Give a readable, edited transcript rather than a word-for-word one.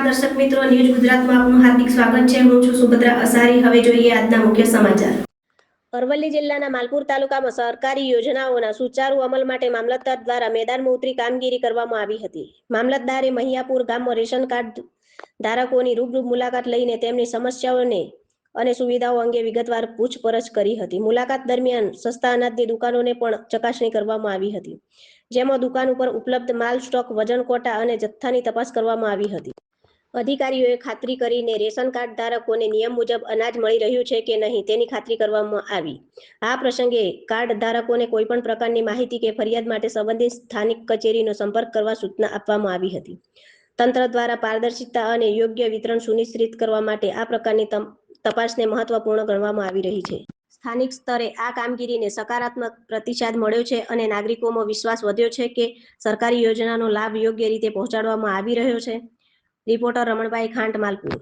દર્શક મિત્રો, ન્યૂઝ ગુજરાતમાં આપનું હાર્દિક સ્વાગત છે। હું છું સુભદ્રા અસારી। હવે જોઈએ આજના મુખ્ય સમાચાર। અરવલ્લી જિલ્લાના માલપુર તાલુકામાં સરકારી યોજનાઓના સુચારુ અમલ માટે મામલતદાર દ્વારા મેદાનમાં ઉતરી કામગીરી કરવામાં આવી હતી। મામલતદારે મહિયાપુર ગામમાં રેશન કાર્ડ ધારકોની રૂબરૂ મુલાકાત લઈને તેમની સમસ્યાઓને અને સુવિધાઓ અંગે વિગતવાર પૂછપરછ કરી હતી। મુલાકાત દરમિયાન સસ્તા અનાજની દુકાનોને પણ ચકાસણી કરવામાં આવી હતી, જેમાં દુકાન ઉપર ઉપલબ્ધ માલ સ્ટોક, વજન કોટા અને જથ્થાની તપાસ કરવામાં આવી હતી। અધિકારીઓએ ખાતરી કરીને રેશન કાર્ડ ધારકોને નિયમ મુજબ અનાજ મળી રહ્યું છે કે નહીં તેની ખાતરી કરવામાં આવી। આ પ્રસંગે કાર્ડ ધારકોને કોઈપણ પ્રકારની માહિતી કે ફરિયાદ માટે સંબંધિત સ્થાનિક કચેરીનો સંપર્ક કરવા સૂચના આપવામાં આવી હતી। તંત્ર દ્વારા પારદર્શિતા અને યોગ્ય વિતરણ સુનિશ્ચિત કરવા માટે આ પ્રકારની તપાસને મહત્વપૂર્ણ ગણવામાં આવી રહી છે। સ્થાનિક સ્તરે આ કામગીરીને સકારાત્મક પ્રતિસાદ મળ્યો છે અને નાગરિકોમાં વિશ્વાસ વધ્યો છે કે સરકારી યોજનાનો લાભ યોગ્ય રીતે પહોંચાડવામાં આવી રહ્યો છે। રિપોર્ટર રમણભાઈ ખાંટ, માલપુર।